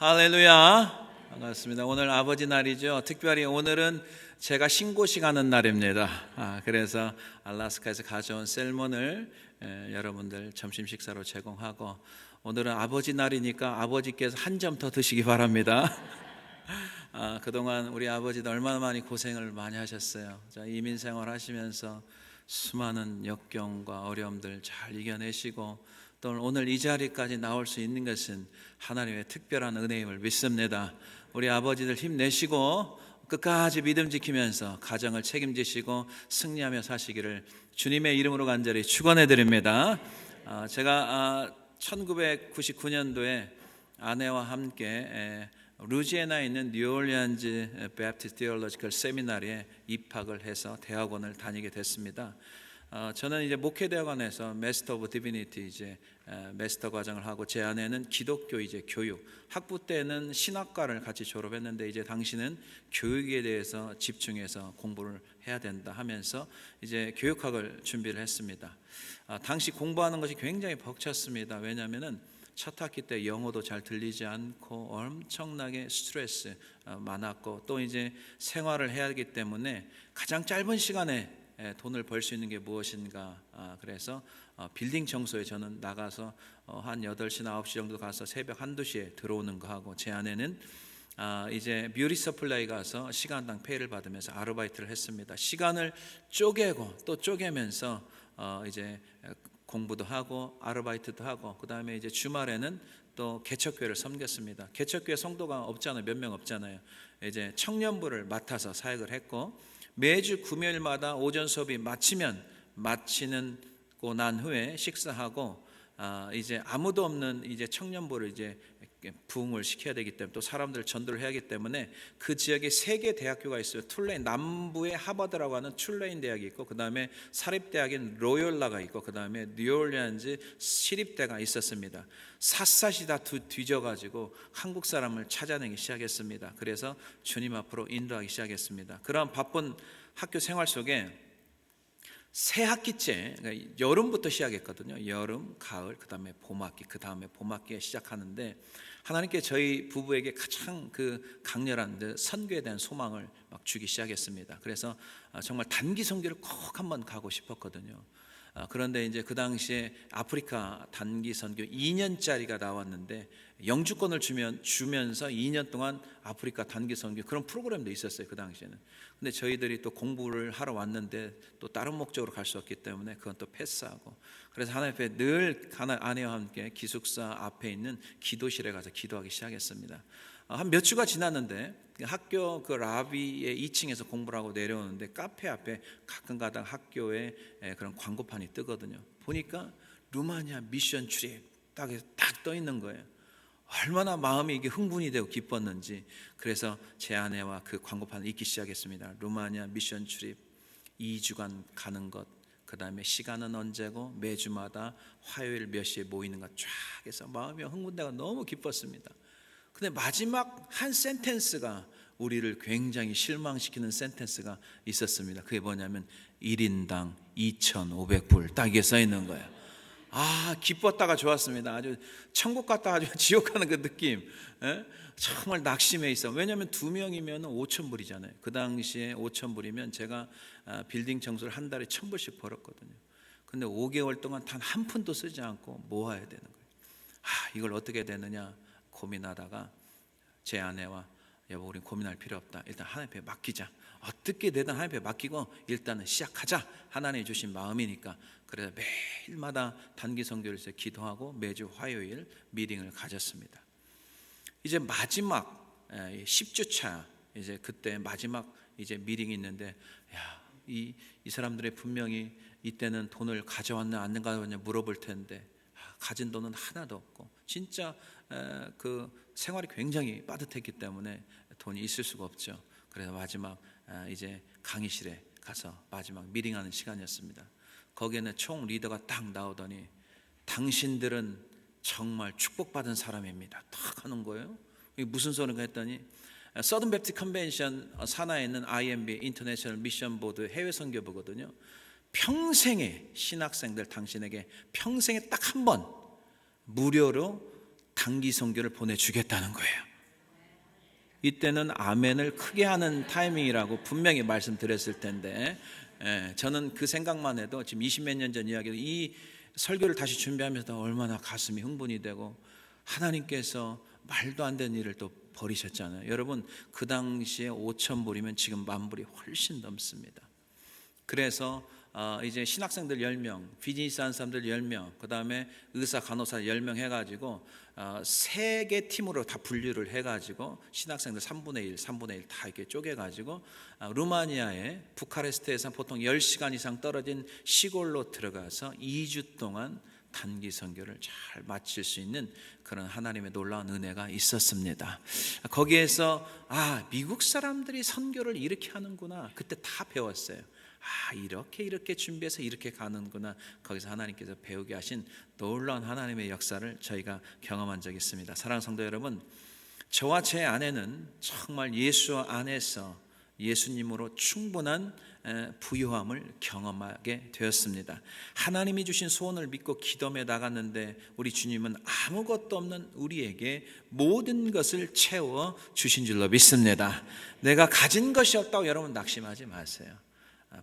할렐루야. 반갑습니다. 오늘 아버지 날이죠. 특별히 오늘은 제가 신고식 하는 날입니다. 그래서 알래스카에서 가져온 셀몬을 여러분들 점심 식사로 제공하고, 오늘은 아버지 날이니까 아버지께서 한 점 더 드시기 바랍니다. 그동안 우리 아버지도 얼마나 많이 고생을 많이 하셨어요. 이민 생활 하시면서 수많은 역경과 어려움들 잘 이겨내시고, 또 오늘 이 자리까지 나올 수 있는 것은 하나님의 특별한 은혜임을 믿습니다. 우리 아버지들 힘내시고 끝까지 믿음 지키면서 가정을 책임지시고 승리하며 사시기를 주님의 이름으로 간절히 축원해 드립니다. 제가 1999년도에 아내와 함께 루지애나에 있는 뉴올리언즈 베프티스트 디올로지컬 세미나리에 입학을 해서 대학원을 다니게 됐습니다. 저는 이제 목회대학원에서 마스터 오브 디비니티 이제 마스터 과정을 하고, 제 아내는 기독교 이제 교육, 학부 때는 신학과를 같이 졸업했는데 이제 당신은 교육에 대해서 집중해서 공부를 해야 된다 하면서 이제 교육학을 준비를 했습니다. 당시 공부하는 것이 굉장히 벅찼습니다. 왜냐하면은 첫 학기 때 영어도 잘 들리지 않고 엄청나게 스트레스 많았고, 또 이제 생활을 해야 하기 때문에 가장 짧은 시간에 돈을 벌 수 있는 게 무엇인가. 그래서 빌딩 청소에 저는 나가서 한 8시나 9시 정도 가서 새벽 1, 2시에 들어오는 거 하고, 제 아내는 이제 뷰티 서플라이 가서 시간당 페이를 받으면서 아르바이트를 했습니다. 시간을 쪼개고 또 쪼개면서 이제 공부도 하고 아르바이트도 하고, 그 다음에 이제 주말에는 또 개척교회를 섬겼습니다. 개척교회 성도가 없잖아요. 몇 명 없잖아요. 이제 청년부를 맡아서 사역을 했고, 매주 금요일마다 오전 수업이 마치고 난 후에 식사하고, 이제 아무도 없는 이제 청년부를 이제 부흥을 시켜야 되기 때문에, 또 사람들 전도를 해야 하기 때문에 그 지역에 3개 대학교가 있어요. 툴레인, 남부에 하버드라고 하는 툴레인 대학이 있고, 그 다음에 사립대학인 로열라가 있고, 그 다음에 뉴올리언즈 시립대가 있었습니다. 샅샅이 다 뒤져가지고 한국 사람을 찾아내기 시작했습니다. 그래서 주님 앞으로 인도하기 시작했습니다. 그런 바쁜 학교 생활 속에 새 학기째, 그러니까 여름부터 시작했거든요. 여름, 가을, 그 다음에 봄학기, 그 다음에 봄학기에 시작하는데, 하나님께 저희 부부에게 가장 그 강렬한 선교에 대한 소망을 막 주기 시작했습니다. 그래서 정말 단기 선교를 꼭 한번 가고 싶었거든요. 그런데 이제 그 당시에 아프리카 단기 선교 2년짜리가 나왔는데, 영주권을 주면서 2년 동안 아프리카 단기 선교 그런 프로그램도 있었어요, 그 당시에는. 근데 저희들이 또 공부를 하러 왔는데 또 다른 목적으로 갈 수 없기 때문에 그건 또 패스하고, 그래서 하나님 앞에 늘 아내와 함께 기숙사 앞에 있는 기도실에 가서 기도하기 시작했습니다. 한 몇 주가 지났는데 학교 그 라비의 2층에서 공부를 하고 내려오는데, 카페 앞에 가끔가다 학교에 그런 광고판이 뜨거든요. 보니까 루마니아 미션 출입 딱 떠 있는 거예요. 얼마나 마음이 이게 흥분이 되고 기뻤는지. 그래서 제 아내와 그 광고판을 읽기 시작했습니다. 루마니아 미션 출입 2주간 가는 것, 그 다음에 시간은 언제고 매주마다 화요일 몇 시에 모이는 것 쫙 해서 마음이 흥분되고 너무 기뻤습니다. 근데 마지막 한 센텐스가 우리를 굉장히 실망시키는 센텐스가 있었습니다. 그게 뭐냐면 1인당 2,500불 딱 이게 써 있는 거예요. 기뻤다가 좋았습니다. 아주 천국 갔다 아주 지옥 가는 그 느낌. 정말 낙심해 있어. 왜냐하면 2명이면 5,000불이잖아요. 그 당시에 5,000불이면 제가 빌딩 청소를 한 달에 1,000불씩 벌었거든요. 근데 5개월 동안 단 한 푼도 쓰지 않고 모아야 되는 거예요. 이걸 어떻게 되느냐 고민하다가 제 아내와, 여보 우린 고민할 필요 없다. 일단 하나님 앞에 맡기자. 어떻게 되든 하나님 앞에 맡기고 일단은 시작하자. 하나님이 주신 마음이니까. 그래서 매일마다 단기 선교를 기도하고 매주 화요일 미팅을 가졌습니다. 이제 마지막 10주차 이제 그때 마지막 이제 미팅이 있는데, 이 사람들의 분명히 이때는 돈을 가져왔나 안 가져왔냐 물어볼 텐데, 가진 돈은 하나도 없고 진짜 그 생활이 굉장히 빠듯했기 때문에 돈이 있을 수가 없죠. 그래서 마지막 이제 강의실에 가서 마지막 미팅하는 시간이었습니다. 거기에는 총 리더가 딱 나오더니, 당신들은 정말 축복받은 사람입니다 딱 하는 거예요. 이게 무슨 소리인가 했더니, 서든 베프티스트 컨벤션 산하에 있는 IMB 인터내셔널 미션 보드 해외 선교부거든요. 평생의 신학생들 당신에게 평생에 딱 한 번 무료로 단기 선교를 보내주겠다는 거예요. 이때는 아멘을 크게 하는 타이밍이라고 분명히 말씀드렸을 텐데, 저는 그 생각만 해도 지금 20몇 년 전 이야기를, 이 설교를 다시 준비하면서 얼마나 가슴이 흥분이 되고, 하나님께서 말도 안 되는 일을 또 버리셨잖아요. 여러분, 그 당시에 5,000불이면 지금 10,000불이 훨씬 넘습니다. 그래서 이제 신학생들 10명, 비즈니스 하는 사람들 10명, 그 다음에 의사, 간호사 10명 해가지고 3개 팀으로 다 분류를 해가지고 신학생들 3분의 1, 3분의 1 다 이렇게 쪼개가지고 루마니아의 부카레스트에서 보통 10시간 이상 떨어진 시골로 들어가서 2주 동안 단기 선교를 잘 마칠 수 있는 그런 하나님의 놀라운 은혜가 있었습니다. 거기에서 미국 사람들이 선교를 이렇게 하는구나, 그때 다 배웠어요. 이렇게 준비해서 이렇게 가는구나. 거기서 하나님께서 배우게 하신 놀라운 하나님의 역사를 저희가 경험한 적이 있습니다. 사랑하는 성도 여러분, 저와 제 아내는 정말 예수 안에서 예수님으로 충분한 부유함을 경험하게 되었습니다. 하나님이 주신 소원을 믿고 기도에 나갔는데 우리 주님은 아무것도 없는 우리에게 모든 것을 채워 주신 줄로 믿습니다. 내가 가진 것이 없다고 여러분 낙심하지 마세요.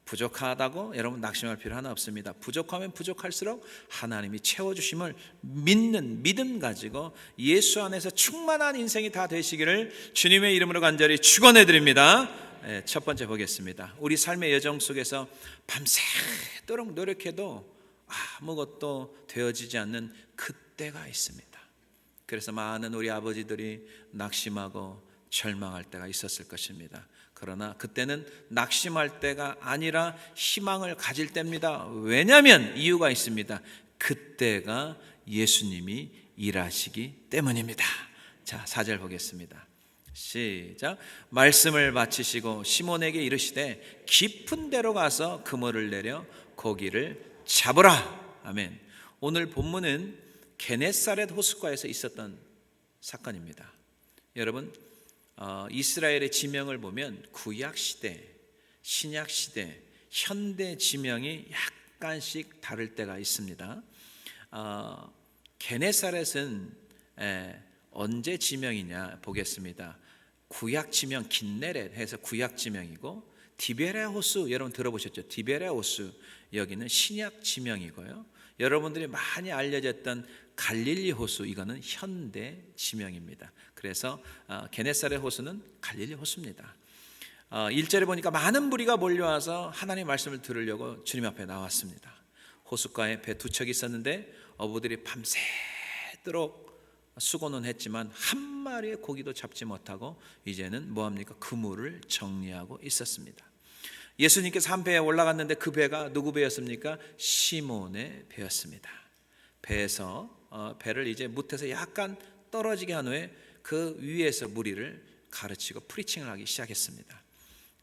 부족하다고 여러분 낙심할 필요 하나 없습니다. 부족하면 부족할수록 하나님이 채워주심을 믿는 믿음 가지고 예수 안에서 충만한 인생이 다 되시기를 주님의 이름으로 간절히 축원해 드립니다. 첫 번째 보겠습니다. 우리 삶의 여정 속에서 밤새도록 노력해도 아무것도 되어지지 않는 그때가 있습니다. 그래서 많은 우리 아버지들이 낙심하고 절망할 때가 있었을 것입니다. 그러나 그때는 낙심할 때가 아니라 희망을 가질 때입니다. 왜냐하면 이유가 있습니다. 그때가 예수님이 일하시기 때문입니다. 자, 4절 보겠습니다. 시작. 말씀을 마치시고 시몬에게 이르시되 깊은 데로 가서 그물을 내려 고기를 잡으라. 아멘. 오늘 본문은 게네사렛 호숫가에서 있었던 사건입니다. 여러분, 이스라엘의 지명을 보면 구약시대, 신약시대, 현대 지명이 약간씩 다를 때가 있습니다. 게네사렛은 언제 지명이냐 보겠습니다. 구약 지명 긴네렛 해서 구약 지명이고, 디베랴 호수 여러분 들어보셨죠? 디베랴 호수 여기는 신약 지명이고요. 여러분들이 많이 알려졌던 갈릴리 호수, 이거는 현대 지명입니다. 그래서 게네사렛 호수는 갈릴리 호수입니다. 1절에 보니까 많은 무리가 몰려와서 하나님의 말씀을 들으려고 주님 앞에 나왔습니다. 호숫가에 배 2척이 있었는데 어부들이 밤새도록 수고는 했지만 한 마리의 고기도 잡지 못하고 이제는 뭐합니까? 그물을 정리하고 있었습니다. 예수님께서 한 배에 올라갔는데 그 배가 누구 배였습니까? 시몬의 배였습니다. 배에서 배를 이제 무태서 약간 떨어지게 한 후에 그 위에서 무리를 가르치고 프리칭을 하기 시작했습니다.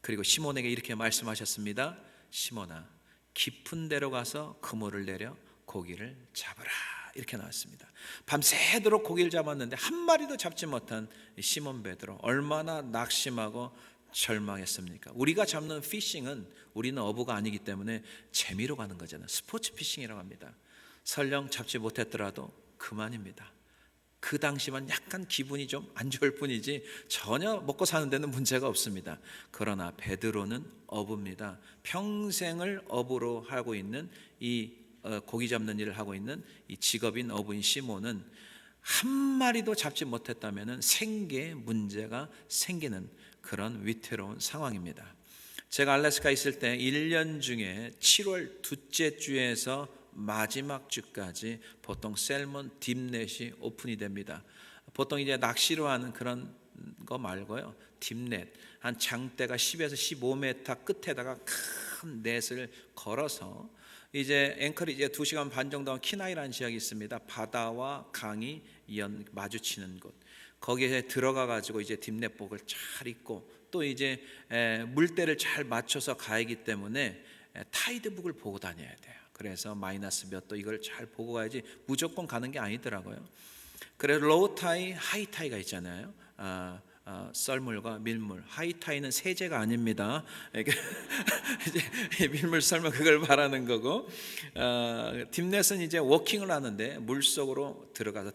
그리고 시몬에게 이렇게 말씀하셨습니다. 시몬아, 깊은 데로 가서 그물을 내려 고기를 잡으라. 이렇게 나왔습니다. 밤새도록 고기를 잡았는데 한 마리도 잡지 못한 시몬 베드로, 얼마나 낙심하고 절망했습니까? 우리가 잡는 피싱은 우리는 어부가 아니기 때문에 재미로 가는 거잖아요. 스포츠 피싱이라고 합니다. 설령 잡지 못했더라도 그만입니다. 그 당시만 약간 기분이 좀 안 좋을 뿐이지 전혀 먹고 사는 데는 문제가 없습니다. 그러나 베드로는 어부입니다. 평생을 어부로 하고 있는 이 고기 잡는 일을 하고 있는 이 직업인 어부인 시몬은 한 마리도 잡지 못했다면 생계에 문제가 생기는 그런 위태로운 상황입니다. 제가 알래스카에 있을 때 1년 중에 7월 둘째 주에서 마지막 주까지 보통 셀몬 딥넷이 오픈이 됩니다. 보통 이제 낚시로 하는 그런 거 말고요, 딥넷 한 장대가 10에서 15m 끝에다가 큰 넷을 걸어서 이제 앵커리지에 2시간 반 정도 한 키나이라는 지역이 있습니다. 바다와 강이 마주치는 곳. 거기에 들어가 가지고 이제 딥넷복을 잘 입고 또 이제 물때를 잘 맞춰서 가야기 때문에 타이드북을 보고 다녀야 돼요. 그래서 마이너스 몇 도 이걸 잘 보고 가야지 무조건 가는 게 아니더라고요. 그래서 로우 타이, 하이 타이가 있잖아요. 썰물과 밀물. 하이 타이는 세제가 아닙니다. 이제 밀물 썰물 그걸 말하는 거고, 딥넷은 이제 워킹을 하는데 물 속으로 들어가서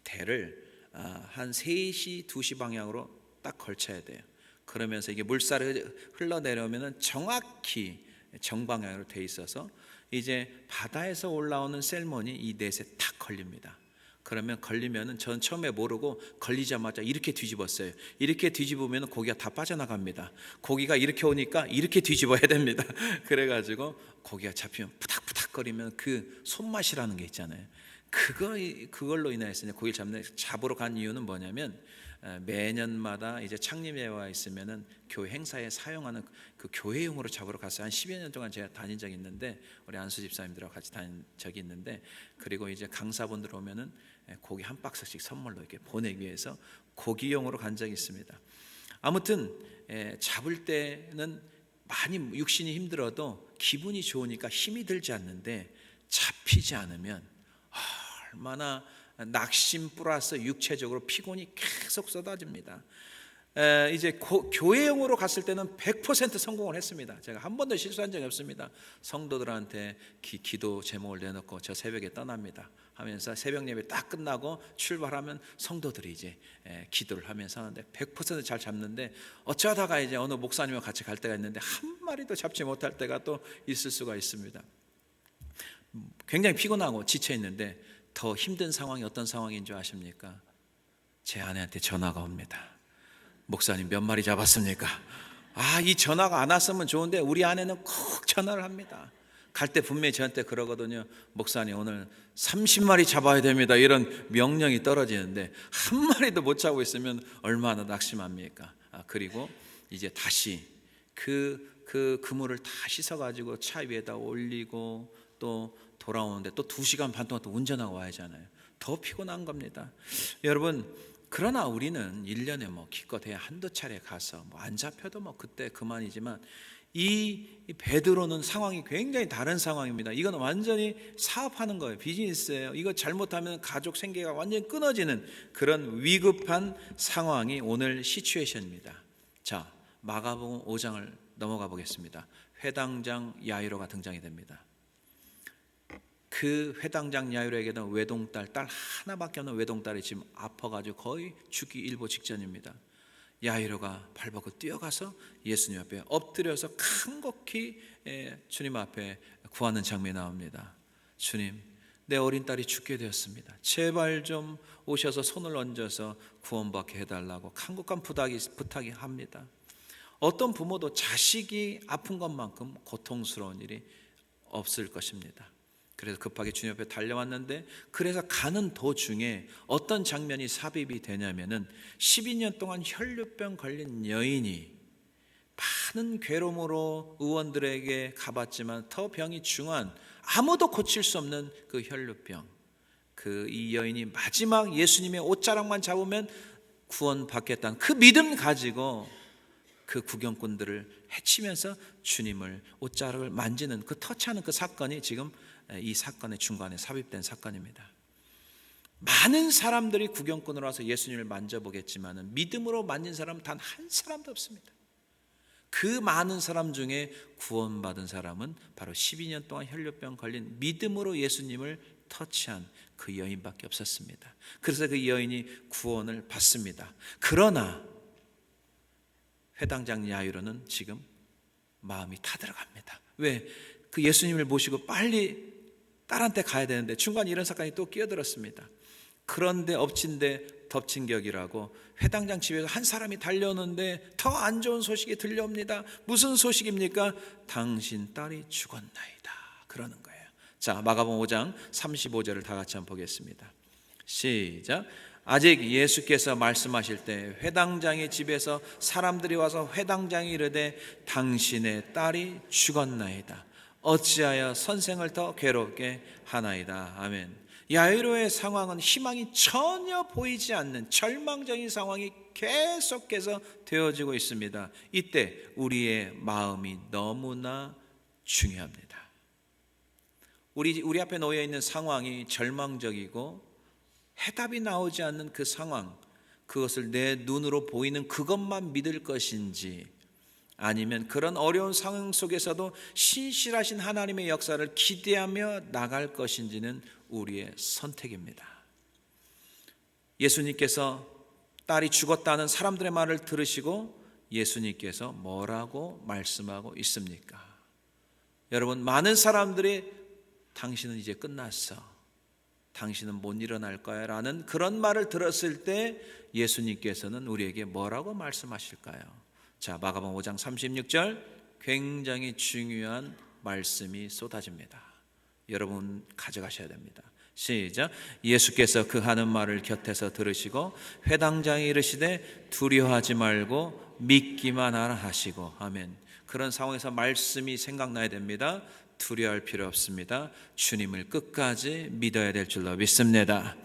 대를 한 3시, 2시 방향으로 딱 걸쳐야 돼요. 그러면서 이게 물살이 흘러내려오면 정확히 정방향으로 돼 있어서 이제 바다에서 올라오는 셀몬이 이 넷에 탁 걸립니다. 그러면 걸리면은 전 처음에 모르고 걸리자마자 이렇게 뒤집었어요. 이렇게 뒤집으면 고기가 다 빠져나갑니다. 고기가 이렇게 오니까 이렇게 뒤집어야 됩니다. 그래가지고 고기가 잡히면 푸닥푸닥거리면 그 손맛이라는 게 있잖아요. 그걸로 인해서 고기를 잡으러 간 이유는 뭐냐면, 매년마다 이제 창립예화가 있으면은 교회 행사에 사용하는 그 교회용으로 잡으러 갔어요. 한 10여 년 동안 제가 다닌 적이 있는데, 우리 안수 집사님들하고 같이 다닌 적이 있는데, 그리고 이제 강사분들 오면은 고기 한 박스씩 선물로 이렇게 보내기 위해서 고기용으로 간 적이 있습니다. 아무튼 잡을 때는 많이 육신이 힘들어도 기분이 좋으니까 힘이 들지 않는데, 잡히지 않으면 얼마나 낙심 플러스 육체적으로 피곤이 계속 쏟아집니다. 이제 교회용으로 갔을 때는 100% 성공을 했습니다. 제가 한 번도 실수한 적이 없습니다. 성도들한테 기도 제목을 내놓고 저 새벽에 떠납니다 하면서 새벽 예배 딱 끝나고 출발하면 성도들이 이제 기도를 하면서 하는데 100% 잘 잡는데, 어쩌다가 이제 어느 목사님과 같이 갈 때가 있는데 한 마리도 잡지 못할 때가 또 있을 수가 있습니다. 굉장히 피곤하고 지쳐 있는데 더 힘든 상황이 어떤 상황인 줄 아십니까? 제 아내한테 전화가 옵니다. 목사님 몇 마리 잡았습니까? 이 전화가 안 왔으면 좋은데 우리 아내는 꼭 전화를 합니다. 갈 때 분명히 저한테 그러거든요. 목사님 오늘 30마리 잡아야 됩니다. 이런 명령이 떨어지는데 한 마리도 못 잡고 있으면 얼마나 낙심합니까? 그리고 이제 다시 그 그물을 다 씻어가지고 차 위에다 올리고 또 돌아오는데 또 2시간 반 동안 또 운전하고 와야 하잖아요. 더 피곤한 겁니다. 여러분, 그러나 우리는 1년에 기껏해야 한두 차례 가서 안 잡혀도 그때 그만이지만, 이 베드로는 상황이 굉장히 다른 상황입니다. 이건 완전히 사업하는 거예요. 비즈니스예요. 이거 잘못하면 가족 생계가 완전히 끊어지는 그런 위급한 상황이 오늘 시츄에이션입니다. 자, 마가복음 5장을 넘어가 보겠습니다. 회당장 야이로가 등장이 됩니다. 그 회당장 야이로에게는 외동딸, 딸 하나밖에 없는 외동딸이 지금 아파가지고 거의 죽기 일보 직전입니다. 야이로가 발벗고 뛰어가서 예수님 앞에 엎드려서 간곡히 주님 앞에 구하는 장면이 나옵니다. 주님, 내 어린 딸이 죽게 되었습니다. 제발 좀 오셔서 손을 얹어서 구원받게 해달라고 간곡한 부탁이 합니다. 어떤 부모도 자식이 아픈 것만큼 고통스러운 일이 없을 것입니다. 그래서 급하게 주님 앞에 달려왔는데, 그래서 가는 도중에 어떤 장면이 삽입이 되냐면은 12년 동안 혈류병 걸린 여인이 많은 괴로움으로 의원들에게 가봤지만 더 병이 중한, 아무도 고칠 수 없는 그 혈류병, 이 여인이 마지막 예수님의 옷자락만 잡으면 구원받겠다는 그 믿음 가지고 그 구경꾼들을 해치면서 주님을 옷자락을 만지는, 그 터치하는 그 사건이 지금 이 사건의 중간에 삽입된 사건입니다. 많은 사람들이 구경꾼으로 와서 예수님을 만져보겠지만 믿음으로 만진 사람은 단 한 사람도 없습니다. 그 많은 사람 중에 구원받은 사람은 바로 12년 동안 혈류병 걸린 믿음으로 예수님을 터치한 그 여인밖에 없었습니다. 그래서 그 여인이 구원을 받습니다. 그러나 회당장 야이로는 지금 마음이 타들어갑니다. 왜? 그 예수님을 모시고 빨리 딸한테 가야 되는데 중간에 이런 사건이 또 끼어들었습니다. 그런데 엎친 데 덮친 격이라고 회당장 집에서 한 사람이 달려오는데 더 안 좋은 소식이 들려옵니다. 무슨 소식입니까? 당신 딸이 죽었나이다, 그러는 거예요. 자, 마가복음 5장 35절을 다 같이 한번 보겠습니다. 시작. 아직 예수께서 말씀하실 때 회당장의 집에서 사람들이 와서 회당장이 이르되 당신의 딸이 죽었나이다. 어찌하여 선생을 더 괴롭게 하나이다. 아멘. 야이로의 상황은 희망이 전혀 보이지 않는 절망적인 상황이 계속해서 되어지고 있습니다. 이때 우리의 마음이 너무나 중요합니다. 우리 앞에 놓여 있는 상황이 절망적이고 해답이 나오지 않는 그 상황, 그것을 내 눈으로 보이는 그것만 믿을 것인지, 아니면 그런 어려운 상황 속에서도 신실하신 하나님의 역사를 기대하며 나갈 것인지는 우리의 선택입니다. 예수님께서 딸이 죽었다는 사람들의 말을 들으시고 예수님께서 뭐라고 말씀하고 있습니까? 여러분, 많은 사람들이 당신은 이제 끝났어, 당신은 못 일어날 거야 라는 그런 말을 들었을 때 예수님께서는 우리에게 뭐라고 말씀하실까요? 자, 마가복음 5장 36절, 굉장히 중요한 말씀이 쏟아집니다. 여러분 가져가셔야 됩니다. 시작. 예수께서 그 하는 말을 곁에서 들으시고 회당장에 이르시되 두려워하지 말고 믿기만 하라 하시고. 아멘. 그런 상황에서 말씀이 생각나야 됩니다. 두려워할 필요 없습니다. 주님을 끝까지 믿어야 될 줄로 믿습니다.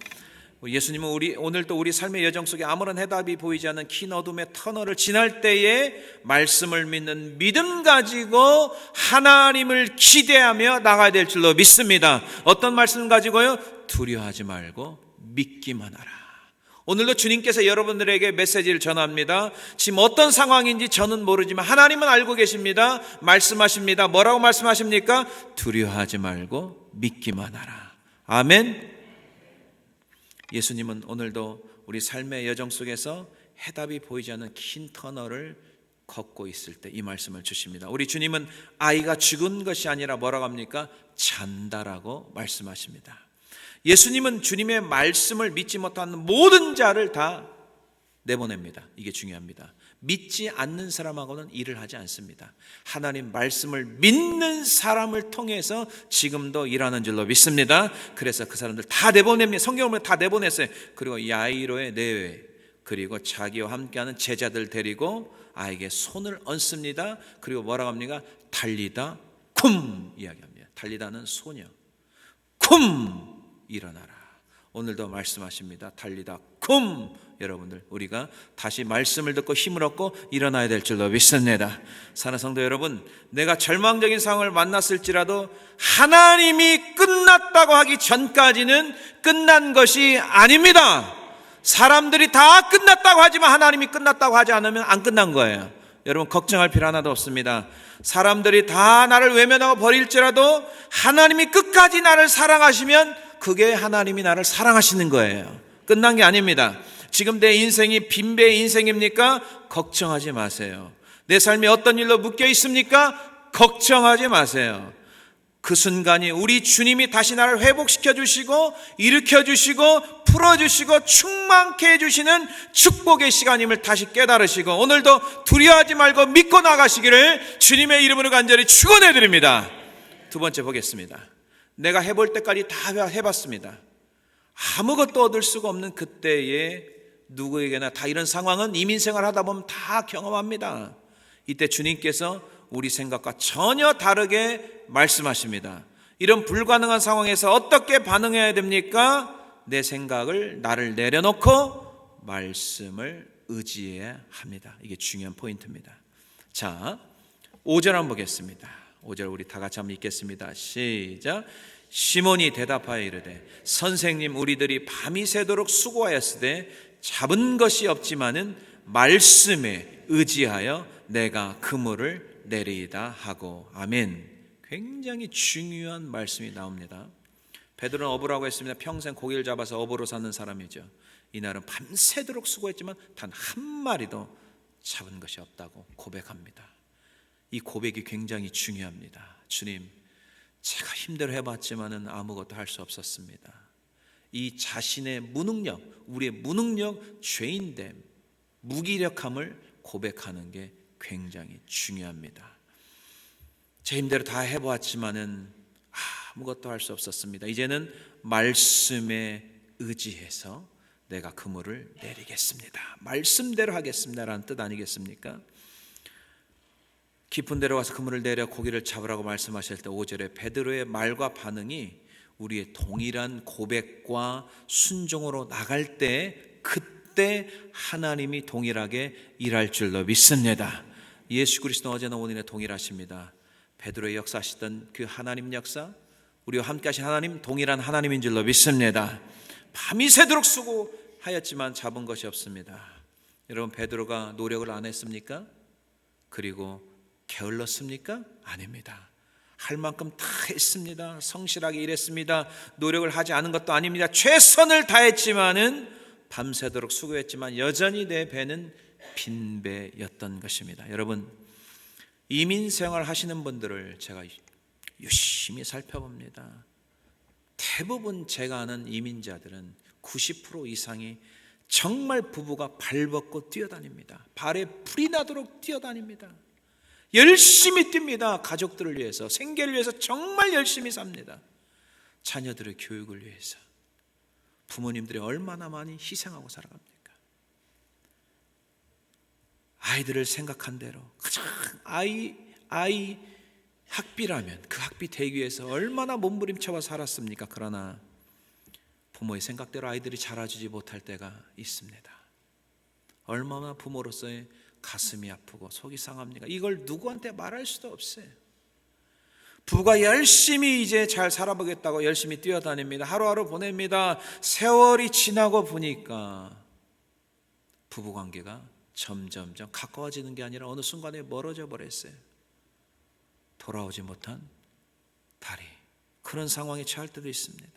예수님은 오늘도 우리 삶의 여정 속에 아무런 해답이 보이지 않는 긴 어둠의 터널을 지날 때에 말씀을 믿는 믿음 가지고 하나님을 기대하며 나가야 될 줄로 믿습니다. 어떤 말씀 가지고요? 두려워하지 말고 믿기만 하라. 오늘도 주님께서 여러분들에게 메시지를 전합니다. 지금 어떤 상황인지 저는 모르지만 하나님은 알고 계십니다. 말씀하십니다. 뭐라고 말씀하십니까? 두려워하지 말고 믿기만 하라. 아멘. 예수님은 오늘도 우리 삶의 여정 속에서 해답이 보이지 않는 긴 터널을 걷고 있을 때 이 말씀을 주십니다. 우리 주님은 아이가 죽은 것이 아니라 뭐라고 합니까? 잔다라고 말씀하십니다. 예수님은 주님의 말씀을 믿지 못하는 모든 자를 다 내보냅니다. 이게 중요합니다. 믿지 않는 사람하고는 일을 하지 않습니다. 하나님 말씀을 믿는 사람을 통해서 지금도 일하는 줄로 믿습니다. 그래서 그 사람들 다 내보냅니다. 성경을 보면 다 내보냈어요. 그리고 야이로의 내외, 그리고 자기와 함께하는 제자들 데리고 아이에게 손을 얹습니다. 그리고 뭐라고 합니까? 달리다 쿰 이야기합니다. 달리다는 소녀. 쿰 일어나라. 오늘도 말씀하십니다. 달리다 쿰. 여러분들, 우리가 다시 말씀을 듣고 힘을 얻고 일어나야 될 줄로 믿습니다. 사랑하는 성도 여러분, 내가 절망적인 상황을 만났을지라도 하나님이 끝났다고 하기 전까지는 끝난 것이 아닙니다. 사람들이 다 끝났다고 하지만 하나님이 끝났다고 하지 않으면 안 끝난 거예요. 여러분, 걱정할 필요 하나도 없습니다. 사람들이 다 나를 외면하고 버릴지라도 하나님이 끝까지 나를 사랑하시면 그게 하나님이 나를 사랑하시는 거예요. 끝난 게 아닙니다. 지금 내 인생이 빈배의 인생입니까? 걱정하지 마세요. 내 삶이 어떤 일로 묶여 있습니까? 걱정하지 마세요. 그 순간이 우리 주님이 다시 나를 회복시켜 주시고 일으켜 주시고 풀어 주시고 충만케 해 주시는 축복의 시간임을 다시 깨달으시고 오늘도 두려워하지 말고 믿고 나가시기를 주님의 이름으로 간절히 축원해 드립니다. 두 번째 보겠습니다. 내가 해볼 때까지 다 해봤습니다. 아무것도 얻을 수가 없는 그때에 누구에게나 다 이런 상황은 이민생활 하다 보면 다 경험합니다. 이때 주님께서 우리 생각과 전혀 다르게 말씀하십니다. 이런 불가능한 상황에서 어떻게 반응해야 됩니까? 내 생각을 나를 내려놓고 말씀을 의지해야 합니다. 이게 중요한 포인트입니다. 자, 5절 한번 보겠습니다. 5절 우리 다 같이 한번 읽겠습니다. 시작. 시몬이 대답하여 이르되 선생님, 우리들이 밤이 새도록 수고하였으되 잡은 것이 없지만은 말씀에 의지하여 내가 그물을 내리이다 하고. 아멘. 굉장히 중요한 말씀이 나옵니다. 베드로는 어부라고 했습니다. 평생 고기를 잡아서 어부로 사는 사람이죠. 이날은 밤새도록 수고했지만 단 한 마리도 잡은 것이 없다고 고백합니다. 이 고백이 굉장히 중요합니다. 주님, 제가 힘대로 해봤지만은 아무것도 할 수 없었습니다. 이 자신의 무능력, 우리의 무능력, 죄인됨, 무기력함을 고백하는 게 굉장히 중요합니다. 제 힘대로 다 해보았지만은 아무것도 할 수 없었습니다. 이제는 말씀에 의지해서 내가 그물을 내리겠습니다. 말씀대로 하겠습니다라는 뜻 아니겠습니까? 깊은 데로 와서 그물을 내려 고기를 잡으라고 말씀하실 때 5절에 베드로의 말과 반응이 우리의 동일한 고백과 순종으로 나갈 때 그때 하나님이 동일하게 일할 줄로 믿습니다. 예수 그리스도 어제나 오늘에 동일하십니다. 베드로의 역사하시던 그 하나님 역사, 우리와 함께 하신 하나님 동일한 하나님인 줄로 믿습니다. 밤이 새도록 수고하였지만 잡은 것이 없습니다. 여러분, 베드로가 노력을 안 했습니까? 그리고 게을렀습니까? 아닙니다. 할 만큼 다 했습니다. 성실하게 일했습니다. 노력을 하지 않은 것도 아닙니다. 최선을 다했지만은 밤새도록 수고했지만 여전히 내 배는 빈 배였던 것입니다. 여러분, 이민 생활 하시는 분들을 제가 유심히 살펴봅니다. 대부분 제가 아는 이민자들은 90% 이상이 정말 부부가 발벗고 뛰어다닙니다. 발에 불이 나도록 뛰어다닙니다. 열심히 뜁니다. 가족들을 위해서, 생계를 위해서 정말 열심히 삽니다. 자녀들의 교육을 위해서. 부모님들이 얼마나 많이 희생하고 살아갑니까? 아이들을 생각한 대로 가장 아이 학비라면 그 학비 대기 위해서 얼마나 몸부림쳐와 살았습니까? 그러나 부모의 생각대로 아이들이 자라주지 못할 때가 있습니다. 얼마나 부모로서의 가슴이 아프고 속이 상합니까? 이걸 누구한테 말할 수도 없어요. 부부가 열심히 이제 잘 살아보겠다고 열심히 뛰어다닙니다. 하루하루 보냅니다. 세월이 지나고 보니까 부부관계가 점점점 가까워지는 게 아니라 어느 순간에 멀어져 버렸어요. 돌아오지 못한 다리, 그런 상황에 처할 때도 있습니다.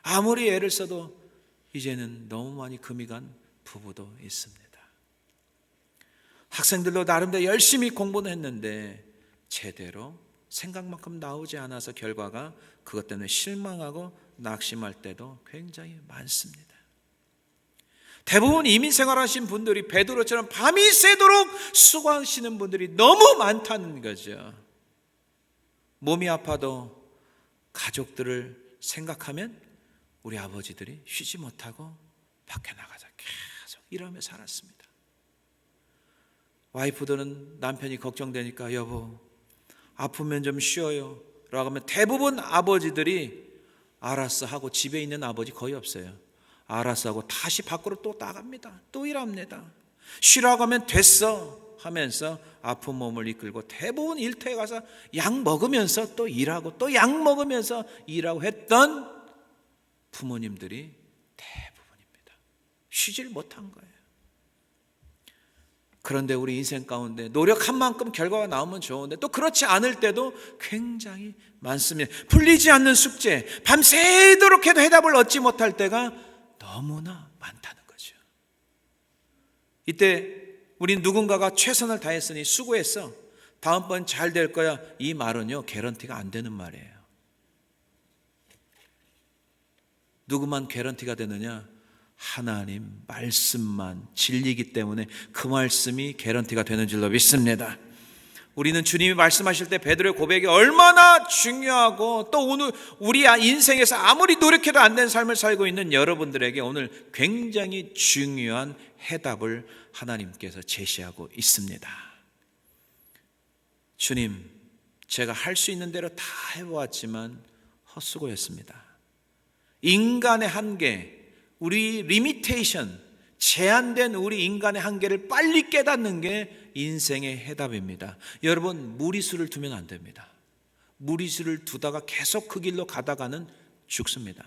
아무리 애를 써도 이제는 너무 많이 금이 간 부부도 있습니다. 학생들도 나름대로 열심히 공부는 했는데 제대로 생각만큼 나오지 않아서 결과가 그것 때문에 실망하고 낙심할 때도 굉장히 많습니다. 대부분 이민 생활하신 분들이 베드로처럼 밤이 새도록 수고하시는 분들이 너무 많다는 거죠. 몸이 아파도 가족들을 생각하면 우리 아버지들이 쉬지 못하고 밖에 나가서 계속 일하며 살았습니다. 와이프들은 남편이 걱정되니까 여보 아프면 좀 쉬어요 라고 하면 대부분 아버지들이 알았어 하고 집에 있는 아버지 거의 없어요. 알았어 하고 다시 밖으로 또 나갑니다. 또 일합니다. 쉬라고 하면 됐어 하면서 아픈 몸을 이끌고 대부분 일터에 가서 약 먹으면서 또 일하고 또 약 먹으면서 일하고 했던 부모님들이 대부분입니다. 쉬질 못한 거예요. 그런데 우리 인생 가운데 노력한 만큼 결과가 나오면 좋은데 또 그렇지 않을 때도 굉장히 많습니다. 풀리지 않는 숙제, 밤새도록 해도 해답을 얻지 못할 때가 너무나 많다는 거죠. 이때 우린 누군가가 최선을 다했으니 수고했어, 다음번 잘 될 거야, 이 말은요 개런티가 안 되는 말이에요. 누구만 개런티가 되느냐? 하나님 말씀만 진리이기 때문에 그 말씀이 개런티가 되는 줄로 믿습니다. 우리는 주님이 말씀하실 때 베드로의 고백이 얼마나 중요하고 또 오늘 우리 인생에서 아무리 노력해도 안 된 삶을 살고 있는 여러분들에게 오늘 굉장히 중요한 해답을 하나님께서 제시하고 있습니다. 주님, 제가 할 수 있는 대로 다 해보았지만 헛수고였습니다. 인간의 한계, 우리 리미테이션, 제한된 우리 인간의 한계를 빨리 깨닫는 게 인생의 해답입니다. 여러분, 무리수를 두면 안 됩니다. 무리수를 두다가 계속 그 길로 가다가는 죽습니다.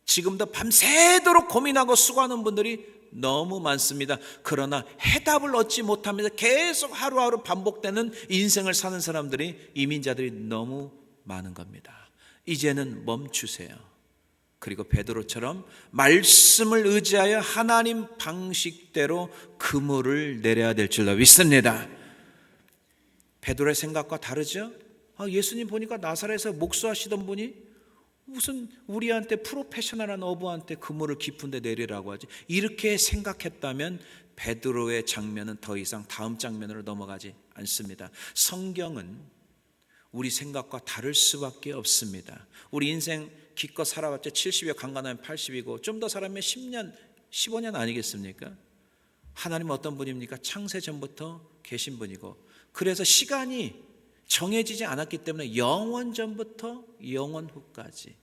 지금도 밤새도록 고민하고 수고하는 분들이 너무 많습니다. 그러나 해답을 얻지 못하면서 계속 하루하루 반복되는 인생을 사는 사람들이, 이민자들이 너무 많은 겁니다. 이제는 멈추세요. 그리고 베드로처럼 말씀을 의지하여 하나님 방식대로 그물을 내려야 될 줄로 믿습니다. 베드로의 생각과 다르죠? 예수님 보니까 나사렛에서 목수하시던 분이 무슨 우리한테 프로페셔널한 어부한테 그물을 깊은 데 내리라고 하지? 이렇게 생각했다면 베드로의 장면은 더 이상 다음 장면으로 넘어가지 않습니다. 성경은 우리 생각과 다를 수밖에 없습니다. 우리 인생 기껏 살아봤자 70여, 강간하면 80이고 좀 더 살아면 10년, 15년 아니겠습니까? 하나님은 어떤 분입니까? 창세 전부터 계신 분이고, 그래서 시간이 정해지지 않았기 때문에 영원 전부터 영원 후까지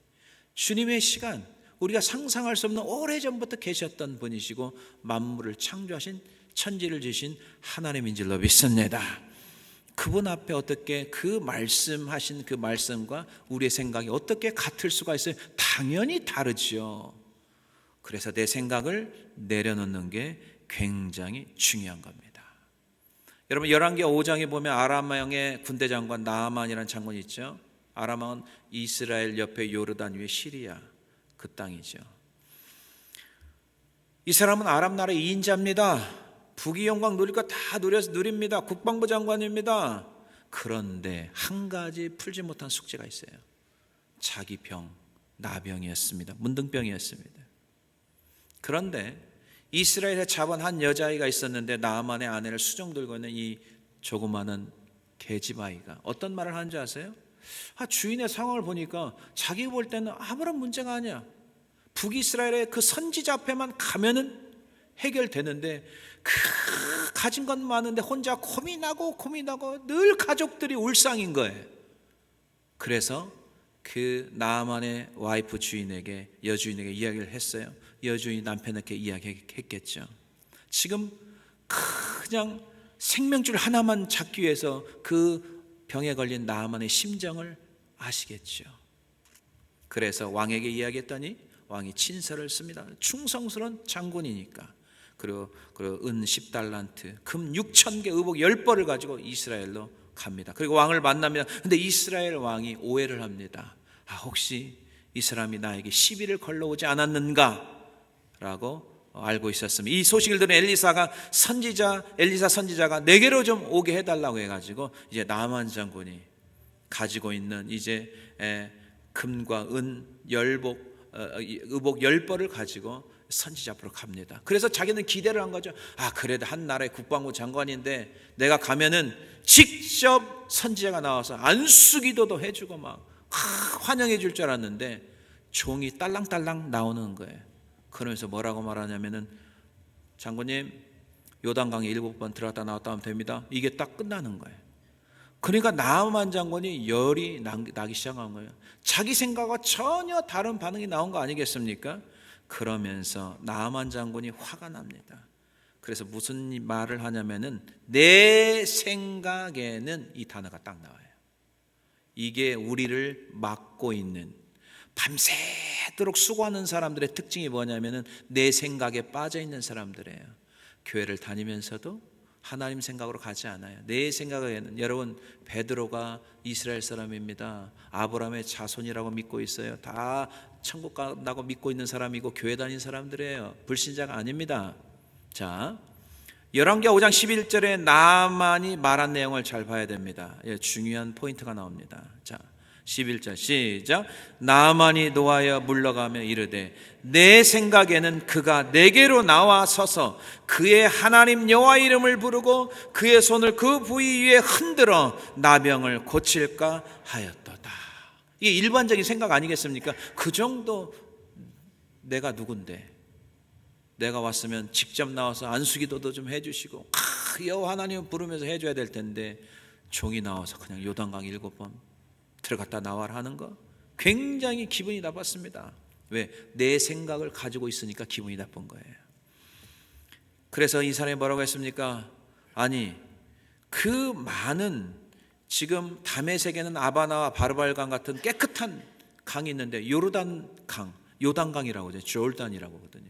주님의 시간, 우리가 상상할 수 없는 오래전부터 계셨던 분이시고 만물을 창조하신, 천지를 지신 하나님인 줄로 믿습니다. 그분 앞에 어떻게 그 말씀하신 그 말씀과 우리의 생각이 어떻게 같을 수가 있어요? 당연히 다르죠. 그래서 내 생각을 내려놓는 게 굉장히 중요한 겁니다. 여러분, 열왕기하 5장에 보면 아람 왕의 군대 장관 나아만이라는 장군이 있죠. 아람 왕은 이스라엘 옆에 요르단 위에 시리아 그 땅이죠. 이 사람은 아람 나라의 2인자입니다. 부귀 영광 누릴 거 다 누립니다. 국방부 장관입니다. 그런데 한 가지 풀지 못한 숙제가 있어요. 자기 병, 나병이었습니다. 문둥병이었습니다. 그런데 이스라엘에 잡은 한 여자아이가 있었는데 나아만의 아내를 수종 들고 있는 이 조그마한 계집아이가 어떤 말을 하는지 아세요? 주인의 상황을 보니까 자기 볼 때는 아무런 문제가 아니야. 북이스라엘의 그 선지자 앞에만 가면은 해결되는데 가진 건 많은데 혼자 고민하고 늘 가족들이 울상인 거예요. 그래서 그 나아만의 와이프 주인에게, 여주인에게 이야기를 했어요. 여주인이 남편에게 이야기했겠죠. 지금 그냥 생명줄 하나만 잡기 위해서 그 병에 걸린 나아만의 심정을 아시겠죠. 그래서 왕에게 이야기했더니 왕이 친서를 씁니다. 충성스러운 장군이니까. 그리고 은 10달란트, 금 6,000개, 의복 10벌을 가지고 이스라엘로 갑니다. 그리고 왕을 만납니다. 근데 이스라엘 왕이 오해를 합니다. 혹시 이 사람이 나에게 시비를 걸러오지 않았는가? 라고 알고 있었습니다. 이 소식을 들은 엘리사 선지자가 내게로 좀 오게 해달라고 해가지고 이제 나아만 장군이 가지고 있는 이제 금과 은 의복 10벌을 가지고 선지자 앞으로 갑니다. 그래서 자기는 기대를 한 거죠. 그래도 한 나라의 국방부 장관인데 내가 가면은 직접 선지자가 나와서 안수기도도 해주고 막 환영해 줄 줄 알았는데 종이 딸랑딸랑 나오는 거예요. 그러면서 뭐라고 말하냐면은 장군님 요단강에 7번 들어갔다 나왔다 하면 됩니다. 이게 딱 끝나는 거예요. 그러니까 나아만 장군이 열이 나기 시작한 거예요. 자기 생각과 전혀 다른 반응이 나온 거 아니겠습니까? 그러면서 나아만 장군이 화가 납니다. 그래서 무슨 말을 하냐면은 내 생각에는 이 단어가 딱 나와요. 이게 우리를 막고 있는 밤새도록 수고하는 사람들의 특징이 뭐냐면은 내 생각에 빠져 있는 사람들이에요. 교회를 다니면서도 하나님 생각으로 가지 않아요. 내 생각에는 여러분 베드로가 이스라엘 사람입니다. 아브라함의 자손이라고 믿고 있어요. 다 천국 간다고 믿고 있는 사람이고 교회 다닌 사람들이에요. 불신자가 아닙니다. 자, 열왕기하 5장 11절에 나아만이 말한 내용을 잘 봐야 됩니다. 중요한 포인트가 나옵니다. 자, 11절 시작. 나아만이 노하여 물러가며 이르되 내 생각에는 그가 내게로 나와 서서 그의 하나님 여호와 이름을 부르고 그의 손을 그 부위 위에 흔들어 나병을 고칠까 하였도다. 이게 일반적인 생각 아니겠습니까? 그 정도 내가 누군데 내가 왔으면 직접 나와서 안수기도도 좀 해주시고 여호와 하나님을 부르면서 해줘야 될 텐데 종이 나와서 그냥 요단강 7번 들어갔다 나와라 하는 거 굉장히 기분이 나빴습니다. 왜? 내 생각을 가지고 있으니까 기분이 나쁜 거예요. 그래서 이 사람이 뭐라고 했습니까? 아니 그 많은 지금 다메섹에는 아바나와 바르발강 같은 깨끗한 강이 있는데 요단강이라고 하죠. 조르단이라고 하거든요.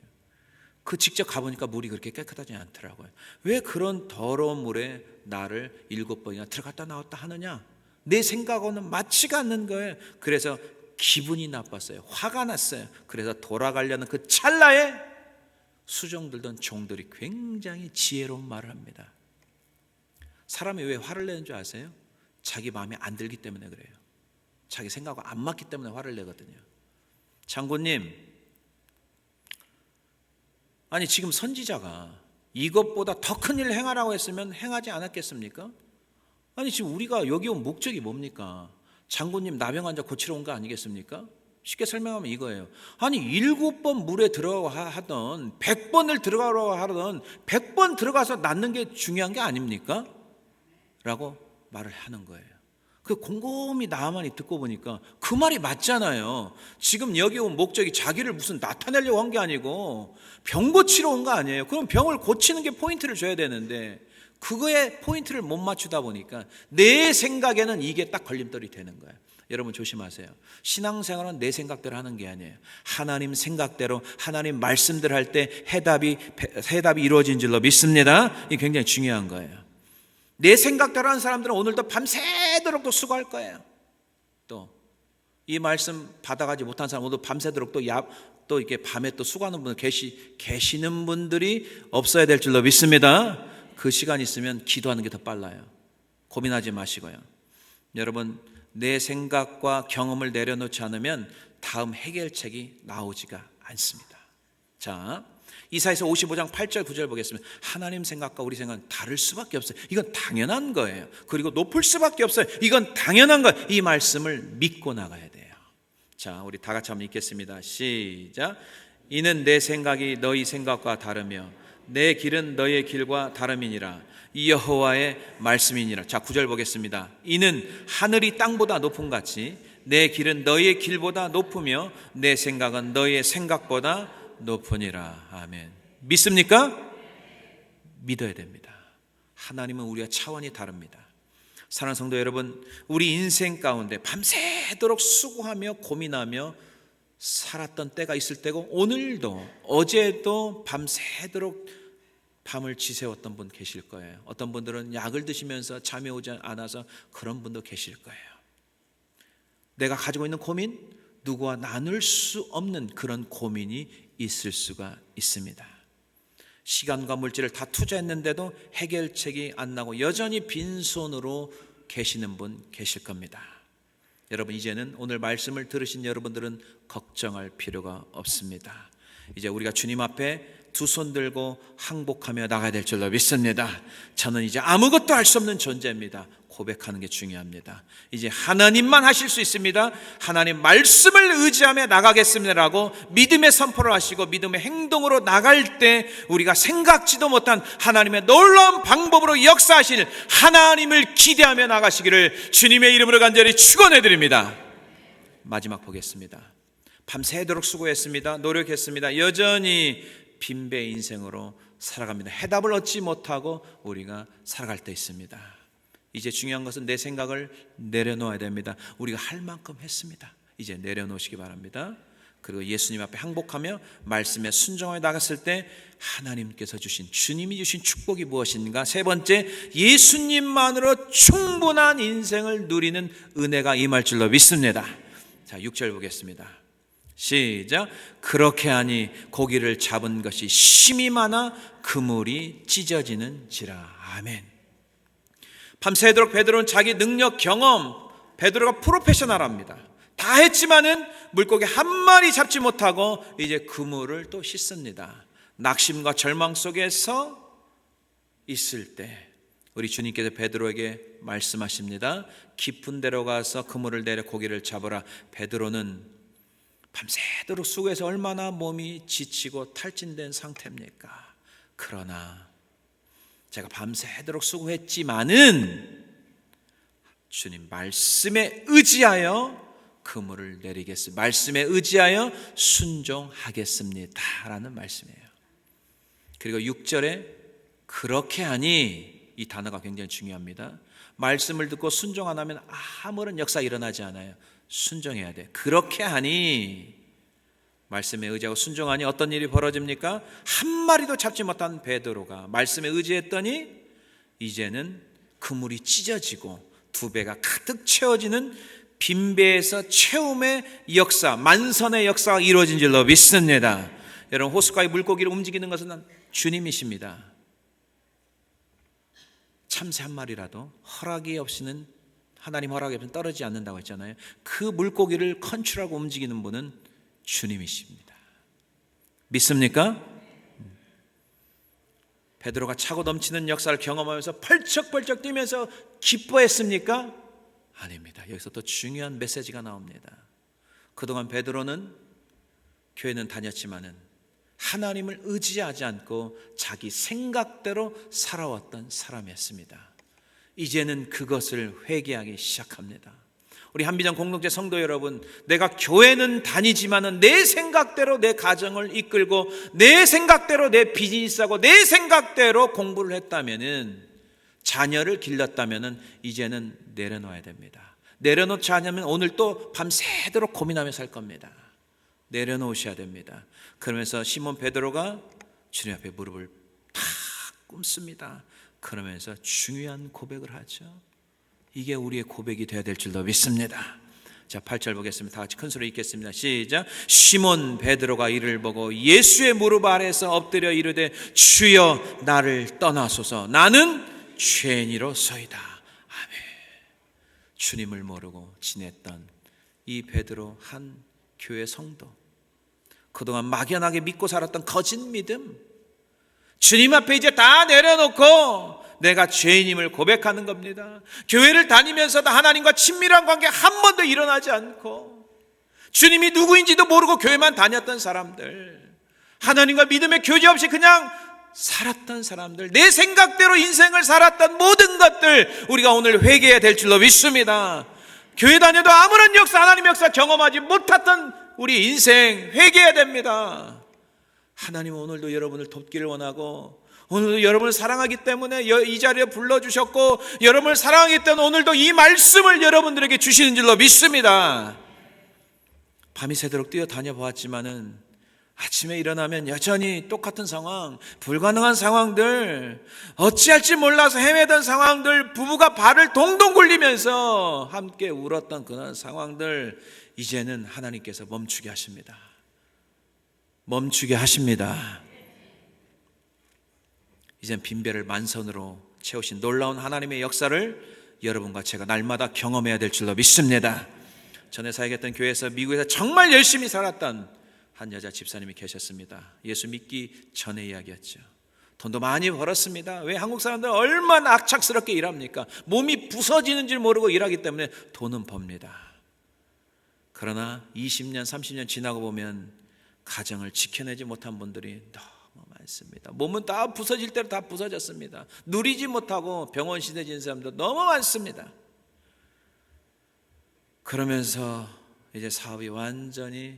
그 직접 가보니까 물이 그렇게 깨끗하지 않더라고요. 왜 그런 더러운 물에 나를 7번이나 들어갔다 나왔다 하느냐? 내 생각하고는 맞지가 않는 거예요. 그래서 기분이 나빴어요. 화가 났어요. 그래서 돌아가려는 그 찰나에 수종 들던 종들이 굉장히 지혜로운 말을 합니다. 사람이 왜 화를 내는 줄 아세요? 자기 마음에 안 들기 때문에 그래요. 자기 생각과 안 맞기 때문에 화를 내거든요. 장군님, 아니 지금 선지자가 이것보다 더 큰 일을 행하라고 했으면 행하지 않았겠습니까? 아니 지금 우리가 여기 온 목적이 뭡니까? 장군님 나병 환자 고치러 온 거 아니겠습니까? 쉽게 설명하면 이거예요. 아니 7번 물에 들어가고 하던 100번을 들어가라고 하던 100번 들어가서 낫는 게 중요한 게 아닙니까? 라고 말을 하는 거예요. 그 곰곰이 나아만이 듣고 보니까 그 말이 맞잖아요. 지금 여기 온 목적이 자기를 무슨 나타내려고 한 게 아니고 병 고치러 온 거 아니에요. 그럼 병을 고치는 게 포인트를 줘야 되는데 그거에 포인트를 못 맞추다 보니까 내 생각에는 이게 딱 걸림돌이 되는 거예요. 여러분 조심하세요. 신앙생활은 내 생각대로 하는 게 아니에요. 하나님 생각대로 하나님 말씀대로 할 때 해답이 이루어진 줄로 믿습니다. 이게 굉장히 중요한 거예요. 내 생각대로 하는 사람들은 오늘도 밤새도록 또 수고할 거예요. 또 이 말씀 받아가지 못한 사람, 오늘 밤새도록 또 이렇게 밤에 또 수고하는 분들 계시는 분들이 없어야 될 줄로 믿습니다. 그 시간 있으면 기도하는 게 더 빨라요. 고민하지 마시고요. 여러분, 내 생각과 경험을 내려놓지 않으면 다음 해결책이 나오지가 않습니다. 자, 이사야서 55장 8절 9절 보겠습니다. 하나님 생각과 우리 생각은 다를 수밖에 없어요. 이건 당연한 거예요. 그리고 높을 수밖에 없어요. 이건 당연한 거예요. 이 말씀을 믿고 나가야 돼요. 자, 우리 다 같이 한번 읽겠습니다. 시작. 이는 내 생각이 너희 생각과 다르며 내 길은 너희의 길과 다름이니라. 이 여호와의 말씀이니라. 자, 9절 보겠습니다. 이는 하늘이 땅보다 높음 같이 내 길은 너희의 길보다 높으며 내 생각은 너희의 생각보다 높으니라. 아멘. 믿습니까? 믿어야 됩니다. 하나님은 우리와 차원이 다릅니다. 사랑하는 성도 여러분, 우리 인생 가운데 밤새도록 수고하며 고민하며 살았던 때가 있을 때고, 오늘도 어제도 밤새도록 밤을 지새웠던 분 계실 거예요. 어떤 분들은 약을 드시면서 잠이 오지 않아서 그런 분도 계실 거예요. 내가 가지고 있는 고민, 누구와 나눌 수 없는 그런 고민이 있을 수가 있습니다. 시간과 물질을 다 투자했는데도 해결책이 안 나고 여전히 빈손으로 계시는 분 계실 겁니다. 여러분, 이제는 오늘 말씀을 들으신 여러분들은 걱정할 필요가 없습니다. 이제 우리가 주님 앞에 두 손 들고 항복하며 나가야 될 줄로 믿습니다. 저는 이제 아무것도 할 수 없는 존재입니다. 고백하는 게 중요합니다. 이제 하나님만 하실 수 있습니다. 하나님 말씀을 의지하며 나가겠습니다라고 믿음의 선포를 하시고 믿음의 행동으로 나갈 때 우리가 생각지도 못한 하나님의 놀라운 방법으로 역사하실 하나님을 기대하며 나가시기를 주님의 이름으로 간절히 축원해 드립니다. 마지막 보겠습니다. 밤새도록 수고했습니다. 노력했습니다. 여전히 빈배 인생으로 살아갑니다. 해답을 얻지 못하고 우리가 살아갈 때 있습니다. 이제 중요한 것은 내 생각을 내려놓아야 됩니다. 우리가 할 만큼 했습니다. 이제 내려놓으시기 바랍니다. 그리고 예수님 앞에 항복하며 말씀에 순종하여 나갔을 때 하나님께서 주신, 주님이 주신 축복이 무엇인가? 세 번째, 예수님만으로 충분한 인생을 누리는 은혜가 임할 줄로 믿습니다. 자, 6절 보겠습니다. 시작. 그렇게 하니 고기를 잡은 것이 심이 많아 그물이 찢어지는지라. 아멘. 밤새도록 베드로는 자기 능력, 경험, 베드로가 프로페셔널합니다. 다 했지만은 물고기 한 마리 잡지 못하고 이제 그물을 또 씻습니다. 낙심과 절망 속에서 있을 때 우리 주님께서 베드로에게 말씀하십니다. 깊은 데로 가서 그물을 내려 고기를 잡으라. 베드로는 밤새도록 수고해서 얼마나 몸이 지치고 탈진된 상태입니까? 그러나 제가 밤새도록 수고했지만은 주님 말씀에 의지하여 그물을 내리겠습니다. 말씀에 의지하여 순종하겠습니다 라는 말씀이에요. 그리고 6절에 그렇게 하니, 이 단어가 굉장히 중요합니다. 말씀을 듣고 순종 안 하면 아무런 역사 일어나지 않아요. 순종해야 돼. 그렇게 하니, 말씀에 의지하고 순종하니 어떤 일이 벌어집니까? 한 마리도 잡지 못한 베드로가 말씀에 의지했더니 이제는 그물이 찢어지고 두 배가 가득 채워지는 빈배에서 채움의 역사, 만선의 역사가 이루어진 줄로 믿습니다. 여러분, 호숫가의 물고기를 움직이는 것은 주님이십니다. 참새 한 마리라도 허락이 없이는, 하나님 허락이 없이는 떨어지지 않는다고 했잖아요. 그 물고기를 컨트롤하고 움직이는 분은 주님이십니다. 믿습니까? 베드로가 차고 넘치는 역사를 경험하면서 펄쩍펄쩍 뛰면서 기뻐했습니까? 아닙니다. 여기서 또 중요한 메시지가 나옵니다. 그동안 베드로는 교회는 다녔지만은 하나님을 의지하지 않고 자기 생각대로 살아왔던 사람이었습니다. 이제는 그것을 회개하기 시작합니다. 우리 한비전 공동체 성도 여러분, 내가 교회는 다니지만은 내 생각대로 내 가정을 이끌고 내 생각대로 내 비즈니스하고 내 생각대로 공부를 했다면은, 자녀를 길렀다면은 이제는 내려놓아야 됩니다. 내려놓지 않으면 오늘 또 밤새도록 고민하며 살 겁니다. 내려놓으셔야 됩니다. 그러면서 시몬 베드로가 주님 앞에 무릎을 탁 꿇습니다. 그러면서 중요한 고백을 하죠. 이게 우리의 고백이 되어야 될 줄로 믿습니다. 자, 8절 보겠습니다. 다 같이 큰 소리 읽겠습니다. 시작. 시몬 베드로가 이를 보고 예수의 무릎 아래에서 엎드려 이르되 주여 나를 떠나소서 나는 죄인이로소이다. 아멘. 주님을 모르고 지냈던 이 베드로 한 교회 성도, 그동안 막연하게 믿고 살았던 거짓 믿음, 주님 앞에 이제 다 내려놓고 내가 죄인임을 고백하는 겁니다. 교회를 다니면서도 하나님과 친밀한 관계 한 번도 일어나지 않고 주님이 누구인지도 모르고 교회만 다녔던 사람들, 하나님과 믿음의 교제 없이 그냥 살았던 사람들, 내 생각대로 인생을 살았던 모든 것들 우리가 오늘 회개해야 될 줄로 믿습니다. 교회 다녀도 아무런 역사, 하나님의 역사 경험하지 못했던 우리 인생 회개해야 됩니다. 하나님은 오늘도 여러분을 돕기를 원하고 오늘도 여러분을 사랑하기 때문에 이 자리에 불러주셨고 여러분을 사랑하기 때문에 오늘도 이 말씀을 여러분들에게 주시는 줄로 믿습니다. 밤이 새도록 뛰어다녀 보았지만은 아침에 일어나면 여전히 똑같은 상황, 불가능한 상황들, 어찌할지 몰라서 헤매던 상황들, 부부가 발을 동동 굴리면서 함께 울었던 그런 상황들, 이제는 하나님께서 멈추게 하십니다. 멈추게 하십니다. 이젠 빈배를 만선으로 채우신 놀라운 하나님의 역사를 여러분과 제가 날마다 경험해야 될 줄로 믿습니다. 전에 사역했던 교회에서 미국에서 정말 열심히 살았던 한 여자 집사님이 계셨습니다. 예수 믿기 전의 이야기였죠. 돈도 많이 벌었습니다. 왜 한국 사람들은 얼마나 악착스럽게 일합니까? 몸이 부서지는 줄 모르고 일하기 때문에 돈은 법니다. 그러나 20년, 30년 지나고 보면 가정을 지켜내지 못한 분들이 너무 많습니다. 몸은 다 부서질 대로 다 부서졌습니다. 누리지 못하고 병원 시대진 사람도 너무 많습니다. 그러면서 이제 사업이 완전히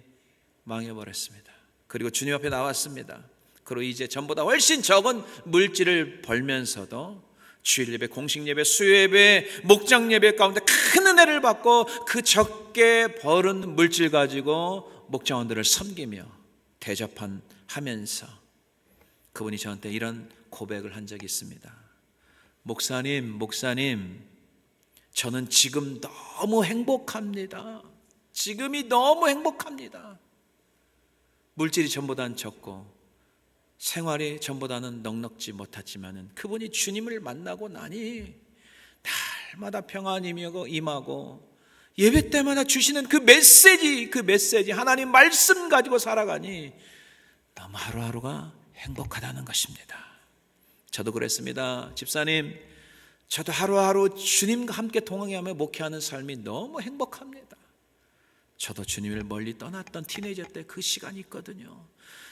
망해버렸습니다. 그리고 주님 앞에 나왔습니다. 그리고 이제 전보다 훨씬 적은 물질을 벌면서도 주일 예배, 공식 예배, 수요 예배, 목장 예배 가운데 큰 은혜를 받고 그 적게 벌은 물질 가지고 목장원들을 섬기며 대접하면서 그분이 저한테 이런 고백을 한 적이 있습니다. 목사님, 저는 지금 너무 행복합니다. 지금이 너무 행복합니다. 물질이 전보다는 적고 생활이 전보다는 넉넉지 못하지만은 그분이 주님을 만나고 나니 날마다 평안이 임하고 예배 때마다 주시는 그 메시지 하나님 말씀 가지고 살아가니 너무 하루하루가 행복하다는 것입니다. 저도 그랬습니다. 집사님, 저도 하루하루 주님과 함께 동행하며 목회하는 삶이 너무 행복합니다. 저도 주님을 멀리 떠났던 티네이저 때 그 시간이 있거든요.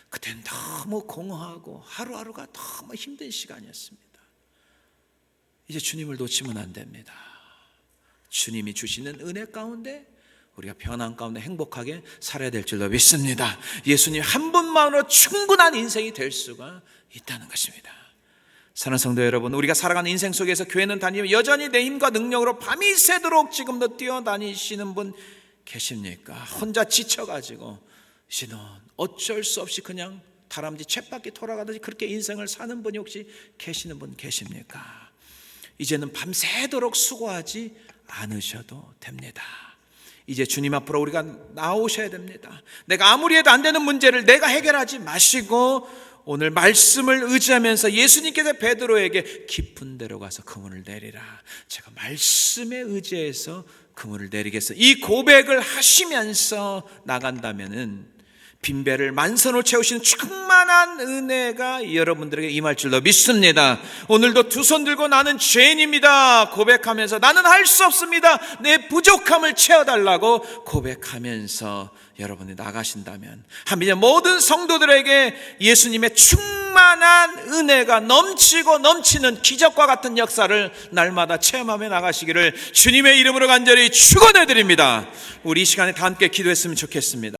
그때는 너무 공허하고 하루하루가 너무 힘든 시간이었습니다. 이제 주님을 놓치면 안 됩니다. 주님이 주시는 은혜 가운데 우리가 편안 가운데 행복하게 살아야 될 줄로 믿습니다. 예수님 한 분만으로 충분한 인생이 될 수가 있다는 것입니다. 사랑하는 성도 여러분, 우리가 살아가는 인생 속에서 교회는 다니며 여전히 내 힘과 능력으로 밤이 새도록 지금도 뛰어다니시는 분 계십니까? 혼자 지쳐가지고 이제 넌 어쩔 수 없이 그냥 다람쥐 쳇바퀴 돌아가듯이 그렇게 인생을 사는 분이 혹시 계시는 분 계십니까? 이제는 밤새도록 수고하지 않으셔도 됩니다. 이제 주님 앞으로 우리가 나오셔야 됩니다. 내가 아무리 해도 안 되는 문제를 내가 해결하지 마시고 오늘 말씀을 의지하면서 예수님께서 베드로에게 깊은 데로 가서 그물을 내리라. 제가 말씀에 의지해서 그물을 내리겠어요. 이 고백을 하시면서 나간다면은 빈배를 만선으로 채우시는 충만한 은혜가 여러분들에게 임할 줄로 믿습니다. 오늘도 두 손 들고 나는 죄인입니다 고백하면서 나는 할 수 없습니다, 내 부족함을 채워달라고 고백하면서 여러분이 나가신다면 한민의 모든 성도들에게 예수님의 충만한 은혜가 넘치고 넘치는 기적과 같은 역사를 날마다 체험하며 나가시기를 주님의 이름으로 간절히 축원해 드립니다. 우리 이 시간에 다 함께 기도했으면 좋겠습니다.